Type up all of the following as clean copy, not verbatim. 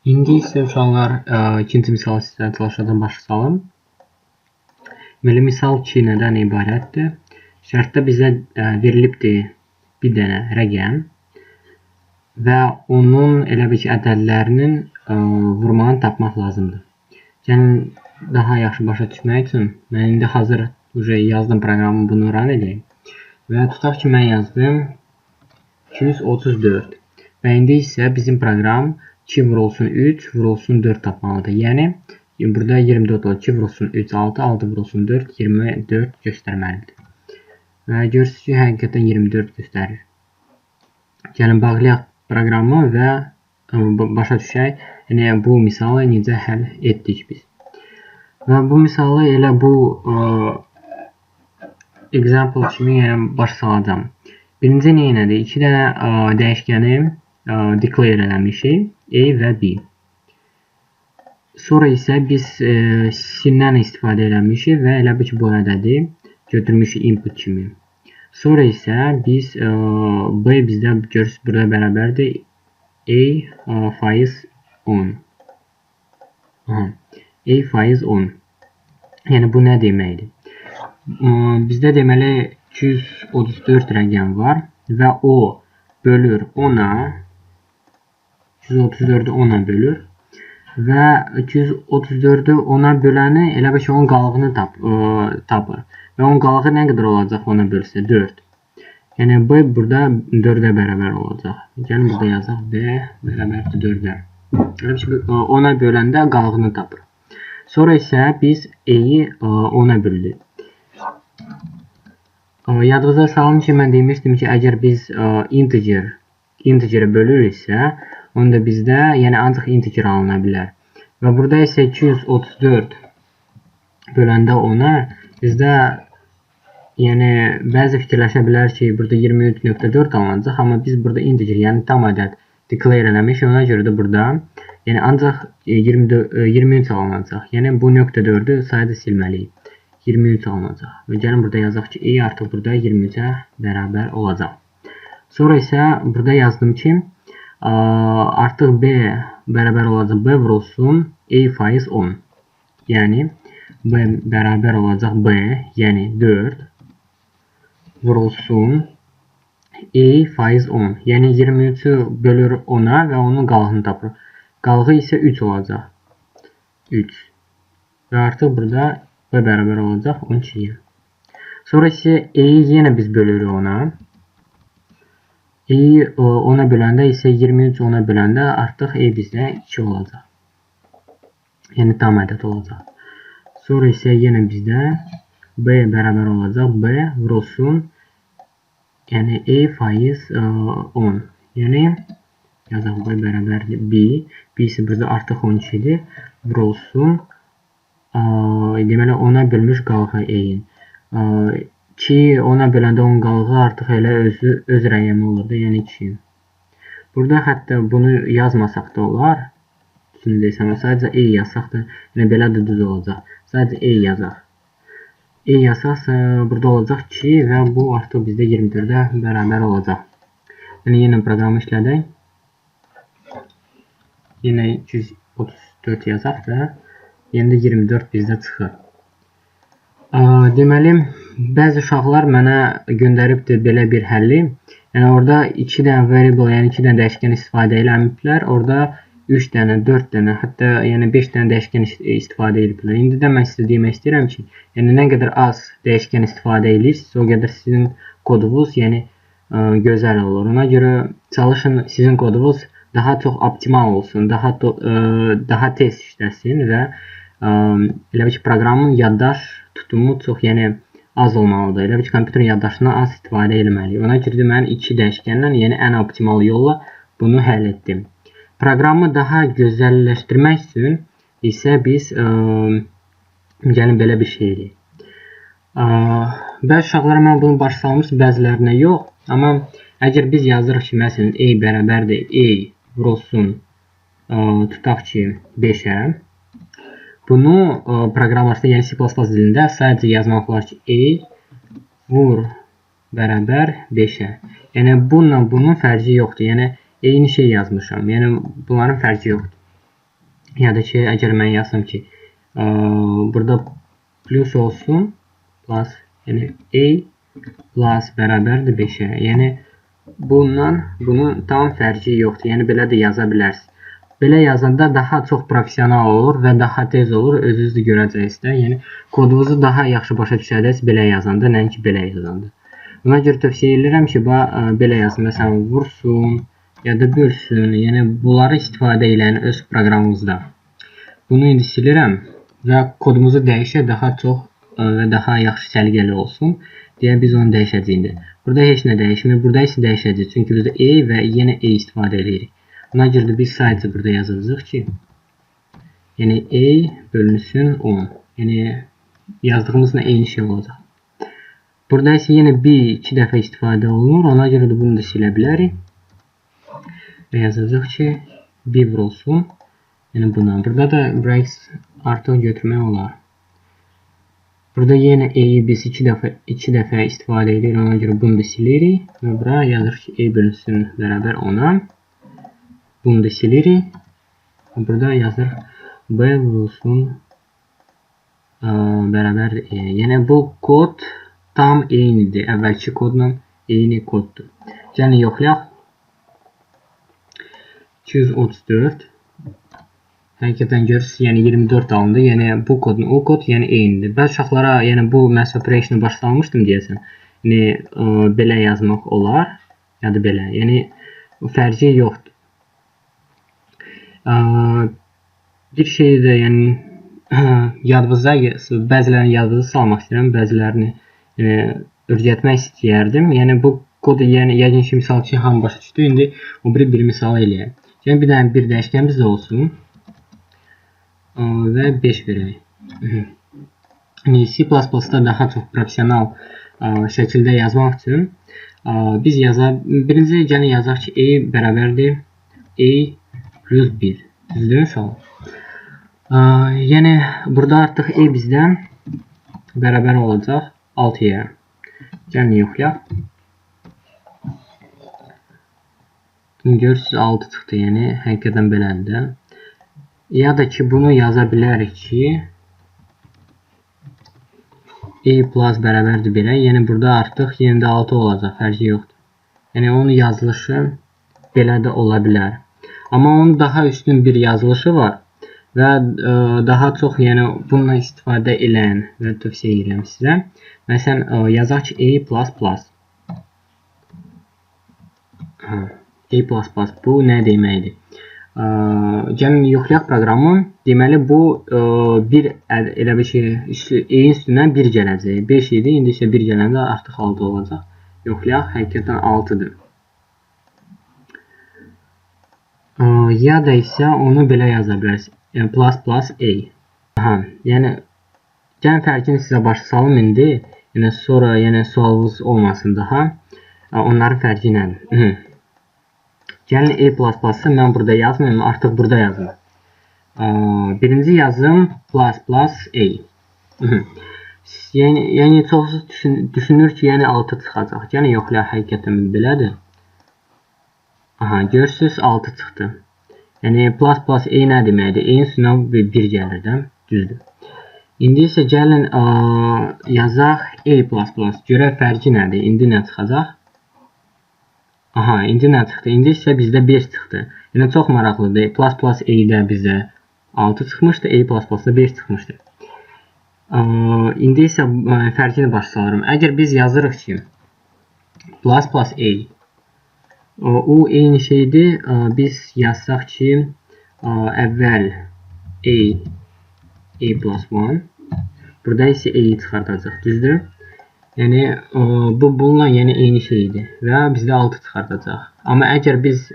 İndi isə uşaqlar ikinci misal sizə çalışacağım başa salım. Deməli, misal 2 nədən ibarətdir? Şərtdə bizə verilibdir bir dənə rəqəm və onun elə bir ki, ədədlərinin vurmağını tapmaq lazımdır. Yəni, daha yaxşı başa düşmək üçün mən indi hazır yazdım proqramı, bunu run edeyim. Və tutaq ki, mən yazdım 234 və indi isə bizim proqram 2 vurulsun 3 vurulsun 4 tapmalıdır. Yəni, burada 24 olur. 2 vurulsun 3, 6, 6 vurulsun 4, 24 göstərməlidir. Və görürsünüz ki, həqiqətən 24 göstərir. Gəlin, bağlayaq proqramı və başa düşək, yəni bu misalı necə həll etdik biz. Və bu misalı elə bu example kimi başa salacağım. Birinci nədir? 2 dənə dəyişkəni declare eləmişik, A və B. Sonra isə biz simdən istifadə eləmişik və elə bir ki, bu ədədi götürmüşük input kimi. Sonra isə biz B bizdə görürsünüz burada bərabərdir A faiz 10. A faiz 10. Yəni bu nə deməkdir? Bizdə deməli 234 rəqəm var və o bölür 10-a, 234-ü 10-a bölür və 234-ü 10-a böləni elə bir ki, onun qalığını tapır. Və onun qalığı nə qədər olacaq ona bölsə? 4. Yəni, B burada 4-ə bərabər olacaq. Gəlin, burada yazaq B bərabərdir 4-ə. Elə bir ki, 10-a böləndə qalığını tapır. Sonra isə biz E-yi 10-a böldük. Yadınıza salın ki, mən demişdim ki, əgər biz integerə bölürüksə, onda bizdə ancaq integer alına bilər. Və burada isə 234 böləndə 10-a bizdə bəzi fikirləşə bilər ki, burada 23.4 alınacaq, amma biz burada integer, yəni tam ədəd declare eləmişik, ona görə də burada ancaq 23 alınacaq. Yəni bu .4-ü sayda silməliyik. 23 alınacaq. Və gəlin burada yazaq ki, E artıq burada 23-ə bərabər olacaq. Sonra isə burada yazdım ki, artıq B bərabər olacaq B vurulsun A faiz 10. Yəni, B bərabər olacaq B, yəni 4 vurulsun A faiz 10. Yəni, 23-ü bölür 10-a və onun qalığını tapır. Qalığı isə 3 olacaq. 3. Və artıq burada B bərabər olacaq 12-yə. Sonra isə E-yi yenə biz bölürük ona. E-yi 10-a böləndə isə 23 10-a böləndə artıq E bizdə 2 olacaq. Yəni tam ədəd olacaq. Sonra isə yenə bizdə B bərabər olacaq B vurulsun yəni E faiz 10. Yəni yazaq B bərabərdir B. B isə burada artıq 12-dir. Vurulsun deməli 10-a bölmüş qalığı E-yin. Ki 10-a böləndə onun qalığı artıq elə öz rəqəmi olurdu, yəni 2. Burada hətta bunu yazmasaq da olar. Düzünü desəm, sadəcə E yazsaq da, yəni belə də düz olacaq. Sadəcə E yazaq. E yazsaqsa burada olacaq 2 və bu artıq bizdə 24-ə bərabər olacaq. Yəni yenə proqramı işlədək. Yenə 234 yazaq və yenə də 24 bizdə çıxır. Deməli, bəzi uşaqlar mənə göndəribdir belə bir həlli. Yəni, orada 2 dənə variable, yəni 2 dənə dəyişkən istifadə eləmiblər. Orada 3 dənə, 4 dənə, hətta 5 dənə dəyişkən istifadə ediblər. İndi də mən sizə demək istəyirəm ki, yəni nə qədər az dəyişkən istifadə edirsiniz, o qədər sizin kodunuz gözəl olur. Ona görə çalışın sizin kodunuz daha çox optimal olsun, daha tez işləsin və elə bir ki, proqramın yaddaş tutumu çox az olmalıdır. Elə bir ki, kompüterin yaddaşından az istifadə etməliyik. Ona görə də mən 2 dəyişkənlə, yəni ən optimal yolla bunu həll etdim. Proqramı daha gözəlləşdirmək üçün isə biz gəlin belə bir şey edək. Bəzi uşaqlara mən bunu başa salmışdım, bəzilərinə yox. Amma əgər biz yazırıq ki, məsələn, A bərabərdir A vurulsun tutaq ki 5-ə. Bunu proqramlaşda, yəni C++ dilində sadəcə yazmaq olar ki, A vur bərabər 5-ə. Yəni, bununla bunun fərqi yoxdur. Yəni, eyni şey yazmışam. Yəni, bunların fərqi yoxdur. ya da ki, əgər mən yazsam ki, burada plus olsun, plus, yəni a plus bərabərdir 5-ə. Yəni, bunun tam fərqi yoxdur. Yəni, belə də yaza bilərsiniz. Belə yazanda daha çox professional olur və daha tez olur. Özünüz də görəcəksiniz də. Yəni, kodunuzu daha yaxşı başa düşəcəksiniz belə yazanda, nəinki belə yazanda. Buna görə tövsiyə edirəm ki, belə yazın. Məsələn, vursun ya da bölsün. Yəni, bunları istifadə eləyin öz proqramınızda. Bunu indi silirəm və kodumuzu dəyişək daha çox və daha yaxşı səliqəli olsun deyə biz onu dəyişəcəyik. Burada heç nə dəyişmir. Burada isə dəyişəcəyik. Çünki bizdə a və yenə a istifadə edirik. Buna görə də biz sadəcə burada yazacağıq ki, yəni a bölünsün 10. Yəni yazdığımızla eyni şey olacaq. Burada isə yenə bir-iki dəfə istifadə olunur. Ona görə də bunu da silə bilərik. Və yazacaq ki, bir vurulsun. Yəni buna. Burada da breaks artıq götürmək olar. Burada yenə a-yi biz iki dəfə istifadə edirik. Ona görə bunu da silirik. Və bura yazır ki, a bölünsün bərabər 10-a. Bunu da silirik. Burada yazır b vurulsun bərabər e. Yəni bu kod tam eynidir. Əvvəlki kodla eyni koddur. Yəni yoxlayaq. 234. Həqiqətən görürsünüz, yəni 24 alındı. Yəni bu kodun o kod yəni eynidir. Bəzi uşaqlara yəni bu mass operation-ı başlamışdım deyəsən. Yəni belə yazmaq olar ya da belə. Yəni fərqi yoxdur. Bir şey də yəni bəzilərini yadınıza salmaq istəyirəm, bəzilərini öyrətmək istəyərdim. Yəni bu kodu yəqin ki, misal ki, hamı başa düşdü. İndi o bir misal eləyək. Yəni bir dənə bir dəyişkənimiz də olsun və 5 verək. C++-da daha çox professional şəkildə yazmaq üçün biz birinci gəlin yazaq ki, a bərabərdir a plus 1. Düzdür uşaq? Yəni, burada artıq a bizdən bərabər olacaq 6-ya. Gəlin yoxlayaq. Görürsünüz 6 çıxdı, yəni həqiqətən belədir də. Ya da ki, bunu yaza bilərik ki, a plus bərabərdir 1-ə. Yəni, burada artıq yenə də 6 olacaq, fərqi yoxdur. Yəni, onun yazılışı belə də ola bilər. Amma onun daha üstün bir yazılışı var və daha çox yəni bununla istifadə edən və tövsiyə edirəm sizə. Məsələn, yazaq ki, a plus plus. A plus plus bu nə deməkdir? Gəlin yoxlayaq proqramı. Deməli bu elə bir ki, a-nin üstündən 1 gələcək. 5 idi, indi isə 1 gələndə artıq 6 olacaq. Yoxlayaq, həqiqətən 6-dır. Ya da isə onu belə yaza bilərsiniz. Plus plus a. Yəni gəlin fərqini sizə başa salım indi. Yəni sonra sualınız olmasın daha. Onların fərqi nədir? Gəlin a plus plus-ı mən burada yazmayayım, artıq burada yazım. Birinci yazım plus plus a. Yəni çoxsuz düşünür ki, yəni 6 çıxacaq. Yəni yoxlayaq, həqiqətən belədir. Görürsünüz 6 çıxdı. Yəni plus plus a nə deməkdir? A-nin üstünə 1 gəlir də, düzdür. İndi isə gəlin yazaq a plus plus. Görək fərqi nədir? İndi nə çıxacaq? İndi nə çıxdı? İndi isə bizdə 5 çıxdı. Yəni çox maraqlıdır. Plus plus a-də bizdə 6 çıxmışdı, a plus plus-da 5 çıxmışdı. İndi isə fərqini başa salarım. Əgər biz yazırıq ki, plus plus a, o eyni şeydir. Biz yazsaq ki, əvvəl a plus 1, burada isə a-yi çıxardacaq, düzdür? Yəni, bununla eyni şeydir və bizdə 6 çıxardacaq. Amma əgər biz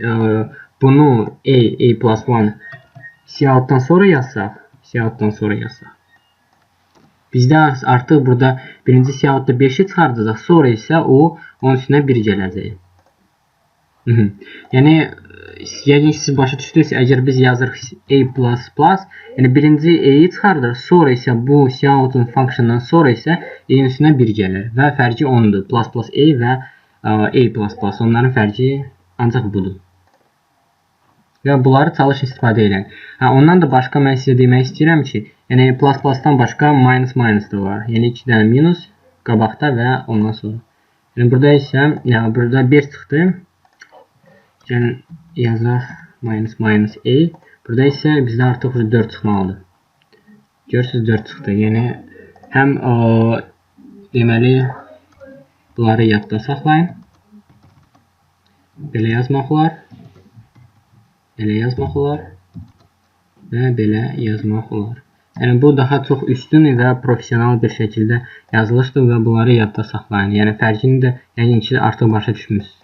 bunu a plus 1 siyahıdan sonra yazsaq, bizdə artıq burada birinci siyahıda 5-i çıxardacaq, sonra isə onun üstünə 1 gələcək. Yəni, yəqin ki, siz başa düşdünüz, əgər biz yazırıq a plus plus, yəni birinci a-yi çıxardır, sonra isə bu siyahıdın funksiyondan sonra isə a-nin üstünə 1 gəlir və fərqi 10-dur. Plus plus a və a plus plus, onların fərqi ancaq budur. və bunları çalışın istifadə edin. Ondan da başqa mən sizə demək istəyirəm ki, yəni plus-plusdan başqa minus da var. Yəni 2 dənə minus qabaqda və ondan sonra. Yəni burada isə, yəni burada 1 çıxdı. Yəni yazaq minus a. Burada isə bizdə artıq 4 çıxmalıdır. Görürsünüz 4 çıxdı. Yəni həm deməli bunları yadda saxlayın. Belə yazmaq olar. Belə yazmaq olar. Və belə yazmaq olar. Yəni bu daha çox üstün və professional bir şəkildə yazılışdır və bunları yadda saxlayın. Yəni fərqini də yəqin ki artıq başa düşmüsünüz.